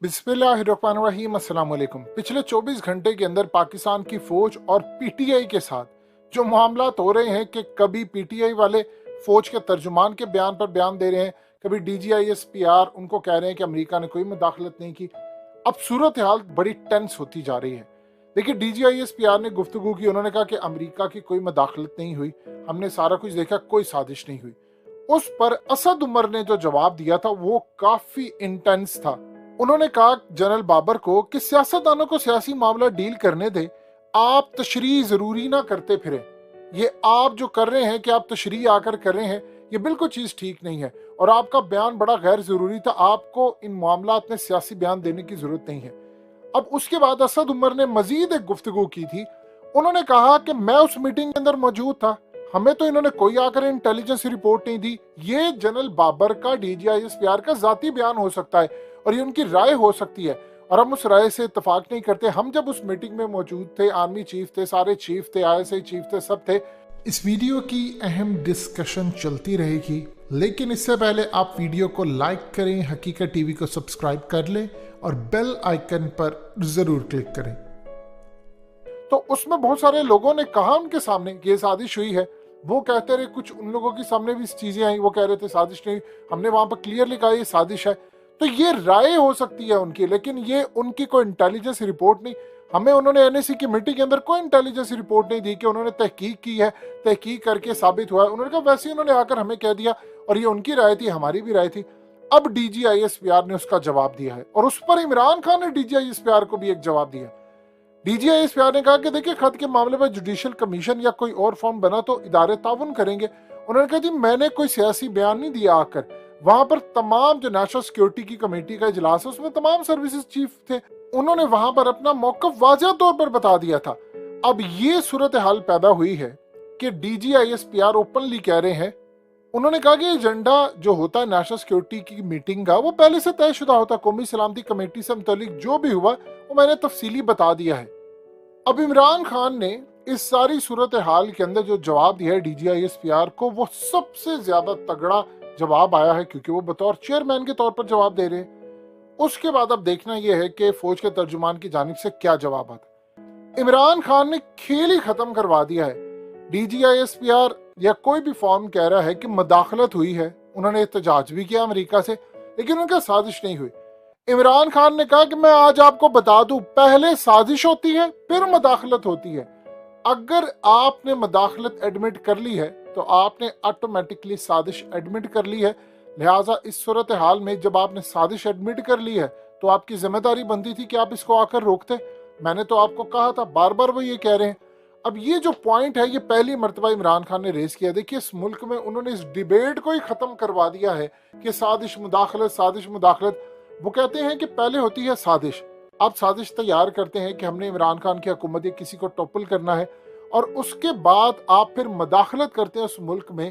बिस्मिल्लाहिर्रहमानिर्रहीम, अस्सलाम वालेकुम। पिछले 24 घंटे के अंदर पाकिस्तान की फौज और पीटीआई के साथ जो मामलात हो रहे हैं कि कभी पीटीआई वाले फौज के तर्जुमान के बयान पर बयान दे रहे हैं, कभी डीजीआईएसपीआर उनको कह रहे हैं कि अमेरिका ने कोई मुदाखलत नहीं की। अब सूरत हाल बड़ी टेंस होती जा रही है। देखिए, डीजीआईएसपीआर ने गुफ्तगू की, उन्होंने कहा कि अमेरिका की कोई मुदाखलत नहीं हुई, हमने सारा कुछ देखा, कोई साजिश नहीं हुई। उस पर असद उमर ने जो जवाब दिया था वो काफी इंटेंस था। उन्होंने कहा जनरल बाबर को कि सियासतदानों को सियासी मामला डील करने दे, आप तशरीह जरूरी ना करते फिरे। ये आप जो कर रहे हैं कि आप तशरीह आकर कर रहे हैं, ये बिल्कुल चीज ठीक नहीं है और आपका बयान बड़ा गैर जरूरी था। आपको इन मामलात में सियासी बयान देने की जरूरत नहीं है। अब उसके बाद असद उमर ने मजीद एक गुफ्तगू की थी। उन्होंने कहा कि मैं उस मीटिंग के अंदर मौजूद था, हमें तो इन्होंने कोई आकर इंटेलिजेंस रिपोर्ट नहीं दी। ये जनरल बाबर का डीजीआईएसपीआर का जाती बयान हो सकता है और ये उनकी राय हो सकती है और हम उस राय से इत्तेफाक नहीं करते। हम जब उस मीटिंग में मौजूद थे, आर्मी चीफ थे, सारे चीफ थे, आईएसआई चीफ थे, सब थे। इस वीडियो की अहम डिस्कशन चलती रहेगी, लेकिन इससे पहले आप वीडियो को लाइक करें, हकीकत टीवी को सब्सक्राइब कर लें और बेल आइकन पर जरूर क्लिक करें। तो उसमें बहुत सारे लोगों ने कहा उनके सामने कि ये साजिश हुई है। वो कहते रहे, कुछ उन लोगों के सामने भी चीजें आई, वो कह रहे थे साजिश नहीं, हमने वहां पर क्लियरली कहा ये साजिश है। तो ये राय हो सकती है उनकी, लेकिन ये उनकी कोई इंटेलिजेंस रिपोर्ट नहीं। हमें उन्होंने एनएससी की मीटिंग के अंदर कोई इंटेलिजेंस रिपोर्ट नहीं दी कि उन्होंने तहकीक की है, तहकीक करके साबित हुआ है। उन्होंने कहा वैसे ही उन्होंने आकर हमें कह दिया और ये उनकी राय थी, हमारी भी राय थी। अब डीजीआईएसपीआर ने उसका जवाब दिया है और उस पर इमरान खान ने डीजीआईएसपीआर को भी एक जवाब दिया। डीजीआईएसपीआर ने कहा कि देखिए, खत के मामले में जुडिशियल कमीशन या कोई और फॉर्म बना तो इदारे ताउन करेंगे। उन्होंने कहा जी मैंने कोई सियासी बयान नहीं दिया। आकर वहां पर तमाम जो नेशनल सिक्योरिटी की कमेटी का इजलास है उसमें तमाम सर्विसेज चीफ थे, उन्होंने वहां पर अपना मौकफ वाज़ेह तौर पर बता दिया था। अब ये सूरत हाल पैदा हुई है कि डीजीआईएसपीआर ओपनली कह रहे हैं, उन्होंने कहा कि एजेंडा जो होता है नेशनल सिक्योरिटी की मीटिंग का वो पहले से तयशुदा होता है। कौमी सलामती कमेटी से मुतालिक जो भी हुआ वो मैंने तफसीली बता दिया है। अब इमरान खान ने इस सारी सूरत हाल के अंदर जो जवाब दिया है डीजीआईएसपीआर को, वो सबसे ज्यादा तगड़ा जवाब आया है क्योंकि वो बतौर चेयरमैन के तौर पर जवाब दे रहे हैं। उसके बाद अब देखना यह है कि फौज के तर्जुमान की जानिब से क्या जवाब आता। इमरान खान ने खेल ही खत्म करवा दिया है। डीजीआईएसपीआर या कोई भी फॉर्म कह रहा है कि मुदाखलत हुई है, उन्होंने एहतजाज भी किया अमेरिका से, लेकिन उनका साजिश नहीं हुई। इमरान खान ने कहा कि मैं आज आपको बता दूं, पहले साजिश होती है फिर मुदाखलत होती है। अगर आपने मुदाखलत एडमिट कर ली है तो आपने ऑटोमेटिकली साजिश एडमिट कर ली है। लिहाजा इस सूरत हाल में जब आपने साजिश एडमिट कर ली है तो आपकी जिम्मेदारी बनती थी कि आप इसको आकर रोकते। मैंने तो आपको कहा था, बार बार वो ये कह रहे हैं। अब ये जो पॉइंट है ये पहली मर्तबा इमरान खान ने रेज किया। देखिए, इस मुल्क में उन्होंने इस डिबेट को ही खत्म करवा दिया है कि साजिश मुदाखलत, साजिश मुदाखलत। वो कहते हैं कि पहले होती है साजिश, आप साजिश तैयार करते हैं कि हमने इमरान खान की हुकूमत या किसी को टॉपल करना है, और उसके बाद आप फिर मुदाखलत करते हैं उस मुल्क में,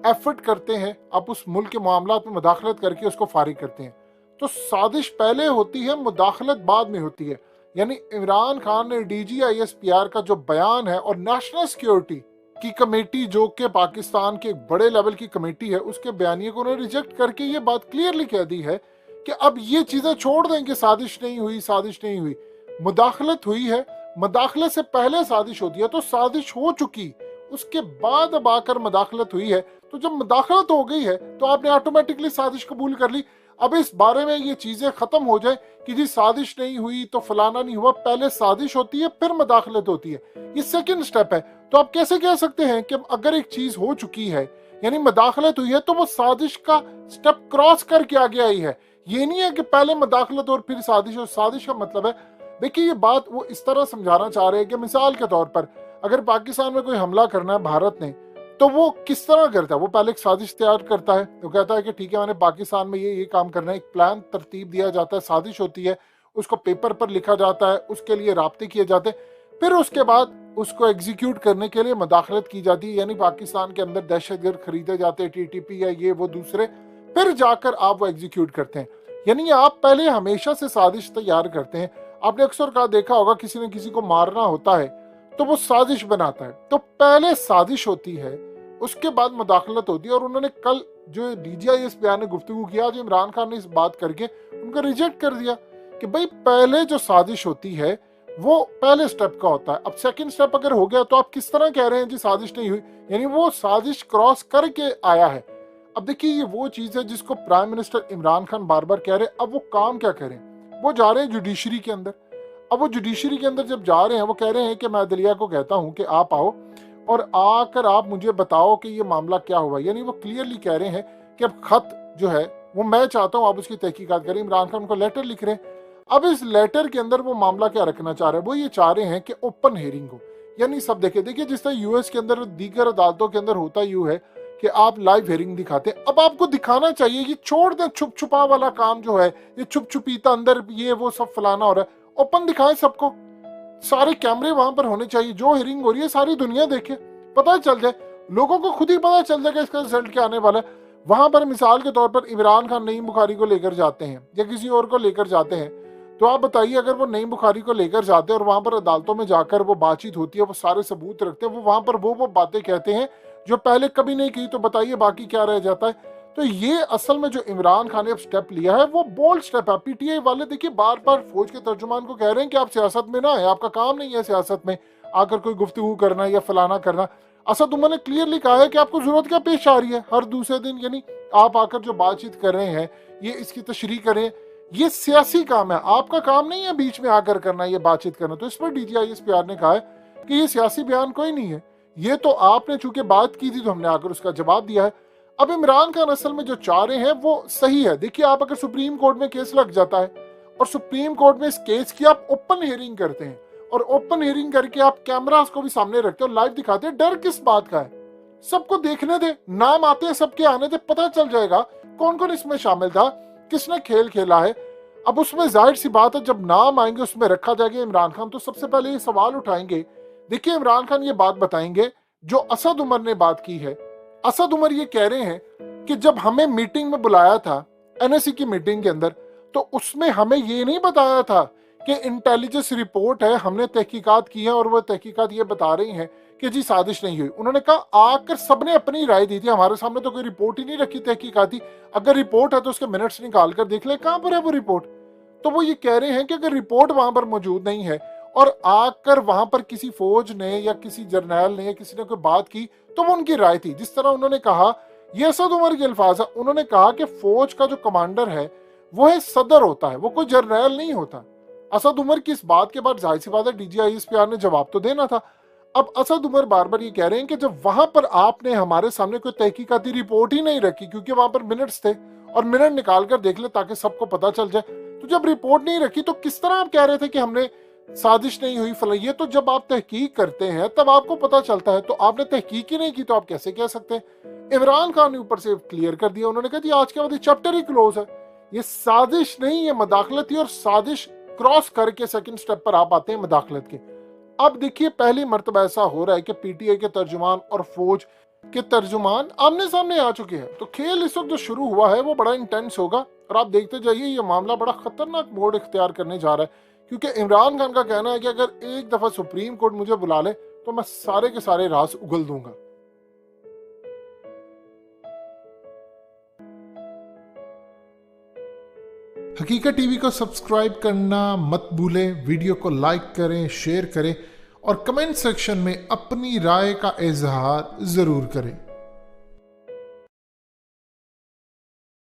एफर्ट करते हैं, आप उस मुल्क के मामलात में मुदाखलत करके उसको फारिग करते हैं। तो साजिश पहले होती है, मुदाखलत बाद में होती है। यानी इमरान खान ने डीजीआईएसपीआर का जो बयान है और नेशनल सिक्योरिटी की कमेटी जो कि पाकिस्तान के एक बड़े लेवल की कमेटी है, उसके बयानिए को उन्होंने रिजेक्ट करके ये बात क्लियरली कह दी है कि अब ये चीजें छोड़ दें कि साजिश नहीं हुई, साजिश नहीं हुई, मुदाखलत हुई है। मुदाखलत से पहले साजिश होती है तो साजिश हो चुकी, उसके बाद अब आकर मुदाखलत हुई है। तो जब मुदाखलत हो गई है तो आपने ऑटोमेटिकली साजिश कबूल कर ली। अब इस बारे में ये चीजें खत्म हो जाए कि जी साजिश नहीं हुई तो फलाना नहीं हुआ, पहले साजिश होती है फिर मुदाखलत होती है, ये सेकंड स्टेप है। तो आप कैसे कह सकते हैं कि अगर एक चीज हो चुकी है यानी मुदाखलत हुई है तो वो साजिश का स्टेप क्रॉस करके आगे आई है। ये नहीं है कि पहले मुदाखलत और फिर साजिश। और साजिश का मतलब है, देखिए ये बात वो इस तरह समझाना चाह रहे हैं कि मिसाल के तौर पर अगर पाकिस्तान में कोई हमला करना है भारत ने, तो वो किस तरह करता है, वो पहले एक साजिश तैयार करता है, तो कहता है कि ठीक है मैंने पाकिस्तान में ये काम करना है, एक प्लान तरतीब दिया जाता है, साजिश होती है, उसको पेपर पर लिखा जाता है, उसके लिए राब्ते किए जाते हैं, फिर उसके बाद उसको एग्जीक्यूट करने के लिए मुदाखलत की जाती है। यानी पाकिस्तान के अंदर दहशतगर्द खरीदे जाते हैं, टीटीपी या ये वो दूसरे, फिर जाकर आप वो एग्जीक्यूट करते हैं। यानी आप पहले हमेशा से साजिश तैयार करते हैं। आपने अक्सर कहा देखा होगा, किसी ने किसी को मारना होता है तो वो साजिश बनाता है, तो पहले साजिश होती है उसके बाद मुदाखलत होती है। और उन्होंने कल जो डीजीआईएसपीआर ने गुफ्तगू किया, आज इमरान खान ने इस बात करके उनको रिजेक्ट कर दिया कि भाई पहले जो साजिश होती है वो पहले स्टेप का होता है, अब सेकंड स्टेप अगर हो गया तो आप किस तरह कह रहे हैं जी साजिश नहीं हुई, यानी वो साजिश क्रॉस करके आया है। अब देखिए ये वो चीज है जिसको प्राइम मिनिस्टर इमरान खान बार बार कह रहे हैं। अब वो काम क्या करें, वो जा रहे हैं जुडिशरी के अंदर। अब वो जुडिशरी के अंदर जब जा रहे हैं वो कह रहे हैं कि मैं अदलिया को कहता हूं कि आप आओ और आकर आप मुझे बताओ कि ये मामला क्या हुआ, यानी वो क्लियरली कह रहे हैं कि अब खत जो है वो मैं चाहता हूं आप उसकी तहकीकात करें। इमरान खान को लेटर लिख रहे हैं। अब इस लेटर के अंदर वो मामला क्या रखना चाह रहे हैं, वो ये चाह रहे हैं कि ओपन हेयरिंग हो, यानी सब देखिए जिस तरह यूएस के अंदर दीगर अदालतों के अंदर होता यूं है कि आप लाइव हेयरिंग दिखाते हैं। अब आपको दिखाना चाहिए, ये छोड़ दें छुप छुपा वाला काम जो है, ये छुप छुपीता अंदर ये वो सब फलाना हो रहा है, ओपन दिखाएं सबको, सारे कैमरे वहां पर होने चाहिए, जो हेयरिंग हो रही है सारी दुनिया देखे, पता चल जाए, लोगों को खुद ही पता चल जाएगा इसका रिजल्ट क्या आने वाला है। वहां पर मिसाल के तौर पर इमरान खान नईम बुखारी को लेकर जाते हैं या किसी और को लेकर जाते हैं, तो आप बताइए अगर वो नईम बुखारी को लेकर जाते हैं और वहां पर अदालतों में जाकर वो बातचीत होती है, वो सारे सबूत रखते हैं, वो वहां पर वो बातें कहते हैं जो पहले कभी नहीं की, तो बताइए बाकी क्या रह जाता है। तो ये असल में जो इमरान खान ने अब स्टेप लिया है वो बोल्ड स्टेप है। पीटीआई वाले देखिए बार बार फौज के तर्जुमान को कह रहे हैं कि आप सियासत में ना आए, आपका काम नहीं है सियासत में आकर कोई गुफ्तगू करना या फलाना करना। असद उमर ने क्लियरली कहा है कि आपको जरूरत क्या पेश आ रही है हर दूसरे दिन, यानी आप आकर जो बातचीत कर रहे हैं ये इसकी तशरीह करें, ये सियासी काम है, आपका काम नहीं है बीच में आकर करना ये बातचीत करना। तो इस पर DGISPR ने कहा है कि ये सियासी बयान कोई नहीं है, ये तो आपने चूंकि बात की थी तो हमने आकर उसका जवाब दिया है। अब इमरान खान असल में जो चाह रहे हैं वो सही है। देखिए आप अगर सुप्रीम कोर्ट में केस लग जाता है और सुप्रीम कोर्ट में इस केस की आप ओपन हियरिंग करते हैं और ओपन हियरिंग करके आप कैमरास को भी सामने रखते हो, लाइव दिखाते हैं, डर किस बात का है, सबको देखने दे, नाम आते हैं सबके आने दे, पता चल जाएगा कौन कौन इसमें शामिल था, किसने खेल खेला है। अब उसमें जाहिर सी बात है जब नाम आएंगे उसमें रखा जाएगा इमरान खान, तो सबसे पहले ये सवाल उठाएंगे। देखिए इमरान खान ये बात बताएंगे जो असद उमर ने बात की है। असद उमर ये कह रहे हैं कि जब हमें मीटिंग में बुलाया था NSC की मीटिंग के अंदर, तो उसमें हमें ये नहीं बताया था कि इंटेलिजेंस रिपोर्ट है, हमने तहकीकात की है और वह तहकीकात ये बता रही हैं कि जी साजिश नहीं हुई। उन्होंने कहा आकर सबने अपनी राय दी थी, हमारे सामने तो कोई रिपोर्ट ही नहीं रखी तहकीकाती, अगर रिपोर्ट है तो उसके मिनट्स निकाल कर देख ले कहां पर है वो रिपोर्ट। तो वो ये कह रहे हैं कि अगर रिपोर्ट वहां पर मौजूद नहीं है और आकर वहां पर किसी फौज ने या किसी जर्नैल ने या किसी ने कोई बात की तो वो उनकी राय थी। जिस तरह उन्होंने कहा, ये असद उमर के अल्फाज है, उन्होंने कहा कि फौज का जो कमांडर है वो है सदर होता है, वो कोई जर्नैल नहीं होता। असद उमर की इस बात के बाद जाहिर सी बात है DGISPR ने जवाब तो देना था। अब असद उमर बार बार ये कह रहे हैं कि जब वहां पर आपने हमारे सामने कोई तहकीकाती रिपोर्ट ही नहीं रखी, क्योंकि वहां पर मिनट्स थे और मिनट निकाल कर देख ले ताकि सबको पता चल जाए, तो जब रिपोर्ट नहीं रखी तो किस तरह आप कह रहे थे कि हमने साजिश नहीं हुई फला। ये तो जब आप तहकीक करते हैं तब आपको पता चलता है, तो आपने तहकीक ही नहीं की तो आप कैसे कह सकते हैं। इमरान खान ने ऊपर से क्लियर कर दिया, उन्होंने कहा जी आज के बाद चैप्टर ही क्लोज है, ये साजिश नहीं, ये मदाखलत थी और साजिश क्रॉस करके सेकंड स्टेप पर आप आते हैं मदाखलत के। अब देखिए पहली मर्तबा ऐसा हो रहा है कि पीटीआई के तर्जुमान और फौज के तर्जुमान आमने सामने आ चुके हैं। तो खेल इस वक्त जो शुरू हुआ है वो बड़ा इंटेंस होगा और आप देखते जाइए ये मामला बड़ा खतरनाक मोड़ इख्तियार करने जा रहा है, क्योंकि इमरान खान का कहना है कि अगर एक दफा सुप्रीम कोर्ट मुझे बुला ले तो मैं सारे के सारे राज उगल दूंगा। हकीकत टीवी को सब्सक्राइब करना मत भूलें, वीडियो को लाइक करें, शेयर करें और कमेंट सेक्शन में अपनी राय का इजहार जरूर करें।